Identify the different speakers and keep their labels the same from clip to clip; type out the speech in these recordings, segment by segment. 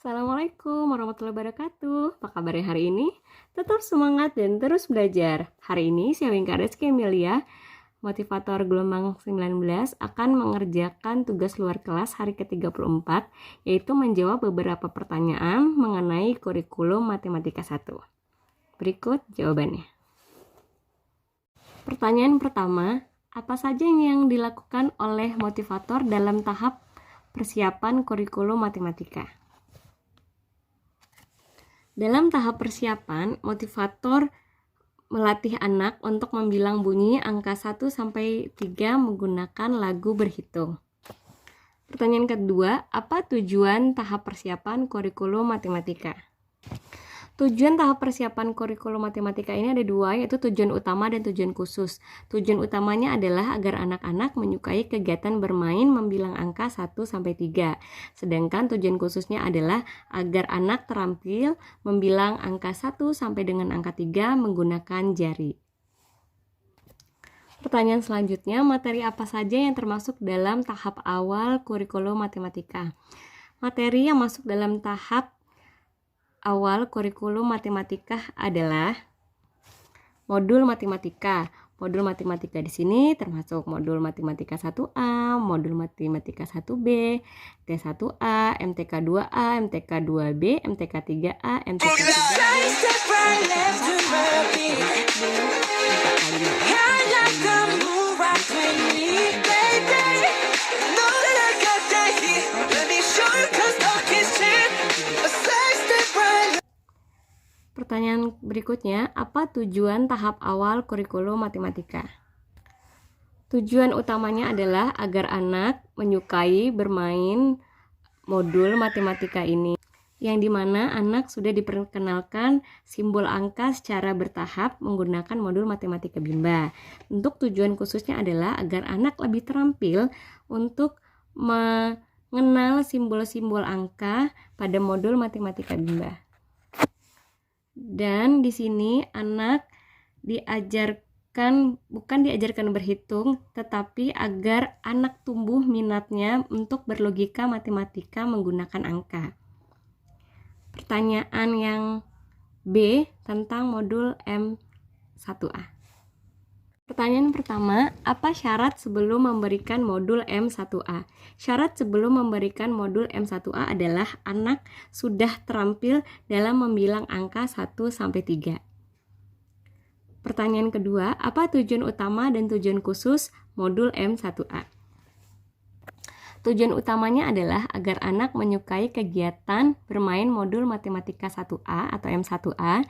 Speaker 1: Assalamualaikum warahmatullahi wabarakatuh. Apa kabarnya hari ini? Tetap semangat dan terus belajar. Hari ini saya Wingka Rizky Emilia, motivator gelombang 19, akan mengerjakan tugas luar kelas hari ke-34, yaitu menjawab beberapa pertanyaan mengenai kurikulum matematika 1. Berikut jawabannya. Pertanyaan pertama, apa saja yang dilakukan oleh motivator dalam tahap persiapan kurikulum matematika? Dalam tahap persiapan, motivator melatih anak untuk membilang bunyi angka 1 sampai 3 menggunakan lagu berhitung. Pertanyaan kedua, apa tujuan tahap persiapan kurikulum matematika? Tujuan tahap persiapan kurikulum matematika ini ada dua, yaitu tujuan utama dan tujuan khusus. Tujuan utamanya adalah agar anak-anak menyukai kegiatan bermain membilang angka 1 sampai 3. Sedangkan tujuan khususnya adalah agar anak terampil membilang angka 1 sampai dengan angka 3 menggunakan jari. Pertanyaan selanjutnya, materi apa saja yang termasuk dalam tahap awal kurikulum matematika? Materi yang masuk dalam tahap awal kurikulum matematika adalah modul matematika. Modul matematika di sini termasuk modul matematika 1A, modul matematika 1B, T1A, MTK 2A, MTK 2B, MTK 3A, MTK 3A. Pertanyaan berikutnya, apa tujuan tahap awal kurikulum matematika? Tujuan utamanya adalah agar anak menyukai bermain modul matematika ini, yang dimana anak sudah diperkenalkan simbol angka secara bertahap menggunakan modul matematika Bimba. Untuk tujuan khususnya adalah agar anak lebih terampil untuk mengenal simbol-simbol angka pada modul matematika Bimba. Dan di sini anak bukan diajarkan berhitung, tetapi agar anak tumbuh minatnya untuk berlogika matematika menggunakan angka. Pertanyaan yang B tentang modul M1A. Pertanyaan pertama, apa syarat sebelum memberikan modul M1A? Syarat sebelum memberikan modul M1A adalah anak sudah terampil dalam membilang angka 1 sampai 3. Pertanyaan kedua, apa tujuan utama dan tujuan khusus modul M1A? Tujuan utamanya adalah agar anak menyukai kegiatan bermain modul matematika 1A atau M1A.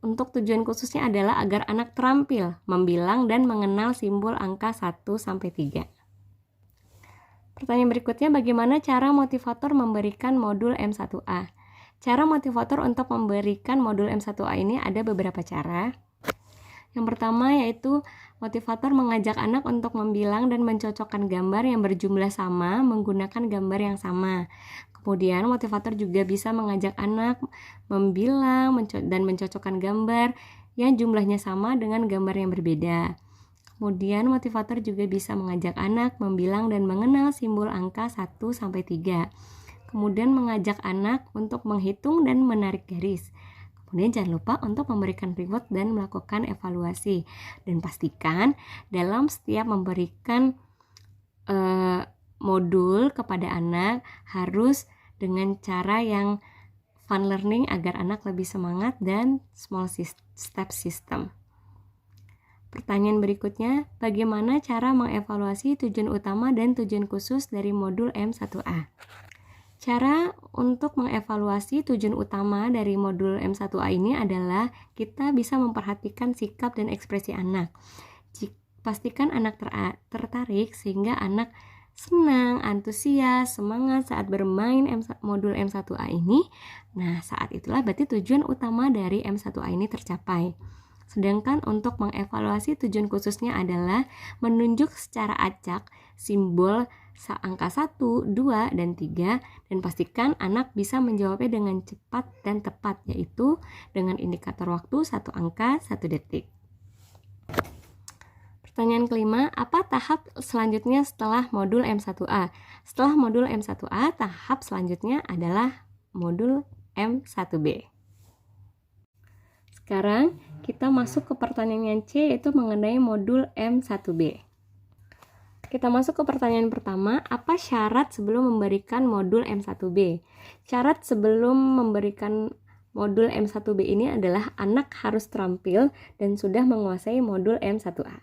Speaker 1: Untuk tujuan khususnya adalah agar anak terampil membilang dan mengenal simbol angka 1 sampai 3. Pertanyaan berikutnya, bagaimana cara motivator memberikan modul M1A? Cara motivator untuk memberikan modul M1A ini ada beberapa cara. Yang pertama yaitu motivator mengajak anak untuk membilang dan mencocokkan gambar yang berjumlah sama menggunakan gambar yang sama. Kemudian motivator juga bisa mengajak anak membilang dan mencocokkan gambar yang jumlahnya sama dengan gambar yang berbeda. Kemudian motivator juga bisa mengajak anak membilang dan mengenal simbol angka 1 sampai 3. Kemudian mengajak anak untuk menghitung dan menarik garis. Kemudian jangan lupa untuk memberikan reward dan melakukan evaluasi. Dan pastikan dalam setiap memberikan modul kepada anak harus dengan cara yang fun learning agar anak lebih semangat dan small step system. Pertanyaan berikutnya, bagaimana cara mengevaluasi tujuan utama dan tujuan khusus dari modul M1A? Cara untuk mengevaluasi tujuan utama dari modul M1A ini adalah kita bisa memperhatikan sikap dan ekspresi anak. Pastikan anak tertarik sehingga anak senang, antusias, semangat saat bermain modul M1A ini. Nah, saat itulah berarti tujuan utama dari M1A ini tercapai. Sedangkan untuk mengevaluasi tujuan khususnya adalah menunjuk secara acak simbol angka 1, 2, dan 3 dan pastikan anak bisa menjawabnya dengan cepat dan tepat, yaitu dengan indikator waktu 1 angka 1 detik. Pertanyaan kelima, apa tahap selanjutnya setelah modul M1A? Setelah modul M1A, tahap selanjutnya adalah modul M1B. Sekarang kita masuk ke pertanyaan yang C, yaitu mengenai modul M1B. Kita masuk ke pertanyaan pertama, apa syarat sebelum memberikan modul M1B? Syarat sebelum memberikan modul M1B ini adalah anak harus terampil dan sudah menguasai modul M1A.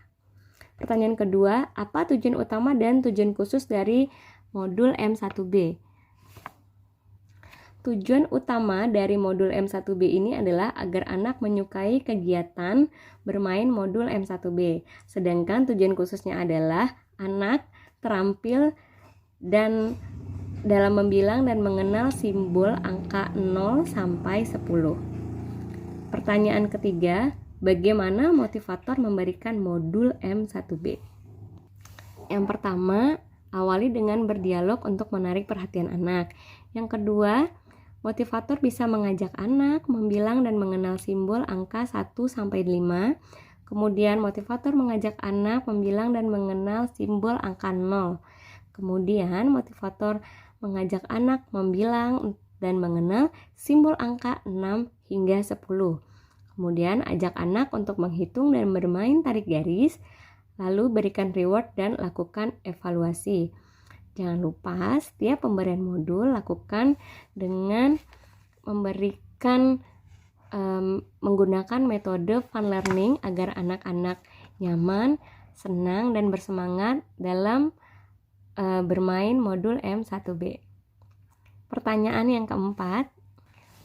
Speaker 1: Pertanyaan kedua, apa tujuan utama dan tujuan khusus dari modul M1B? Tujuan utama dari modul M1B ini adalah agar anak menyukai kegiatan bermain modul M1B. Sedangkan tujuan khususnya adalah anak terampil dan dalam membilang dan mengenal simbol angka 0 sampai 10. Pertanyaan ketiga, bagaimana motivator memberikan modul M1B? Yang pertama, awali dengan berdialog untuk menarik perhatian anak. Yang kedua, motivator bisa mengajak anak membilang dan mengenal simbol angka 1 sampai 5. Kemudian motivator mengajak anak membilang dan mengenal simbol angka 0. Kemudian motivator mengajak anak membilang dan mengenal simbol angka 6 hingga 10. Kemudian ajak anak untuk menghitung dan bermain tarik garis, lalu berikan reward dan lakukan evaluasi. Jangan lupa setiap pemberian modul lakukan dengan memberikan menggunakan metode fun learning agar anak-anak nyaman, senang, dan bersemangat dalam bermain modul M1B. Pertanyaan yang keempat,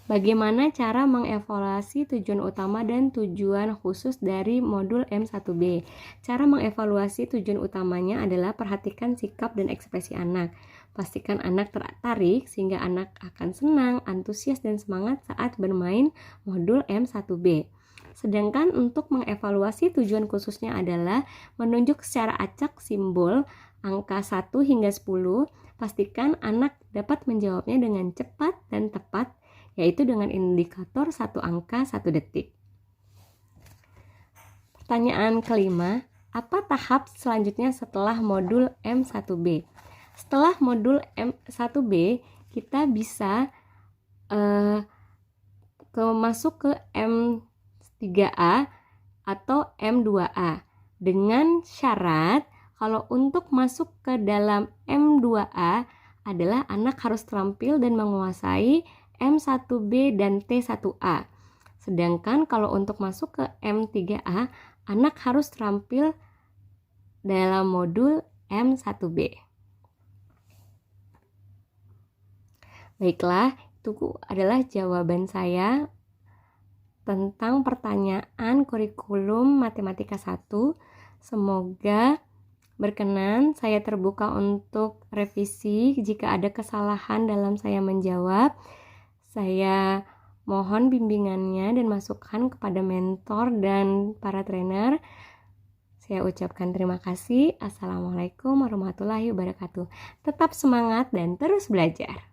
Speaker 1: bagaimana cara mengevaluasi tujuan utama dan tujuan khusus dari modul M1B? Cara mengevaluasi tujuan utamanya adalah perhatikan sikap dan ekspresi anak. Pastikan anak tertarik sehingga anak akan senang, antusias, dan semangat saat bermain modul M1B. Sedangkan untuk mengevaluasi tujuan khususnya adalah menunjuk secara acak simbol angka 1 hingga 10, pastikan anak dapat menjawabnya dengan cepat dan tepat, yaitu dengan indikator 1 angka 1 detik. Pertanyaan kelima, apa tahap selanjutnya setelah modul M1B? Setelah modul M1B, kita bisa masuk ke M3A atau M2A dengan syarat kalau untuk masuk ke dalam M2A adalah anak harus terampil dan menguasai M1B dan T1A. Sedangkan kalau untuk masuk ke M3A, anak harus terampil dalam modul M1B. Baiklah, itu adalah jawaban saya tentang pertanyaan kurikulum Matematika 1. Semoga berkenan, saya terbuka untuk revisi jika ada kesalahan dalam saya menjawab. Saya mohon bimbingannya dan masukan kepada mentor dan para trainer. Saya ucapkan terima kasih. Assalamualaikum warahmatullahi wabarakatuh. Tetap semangat dan terus belajar.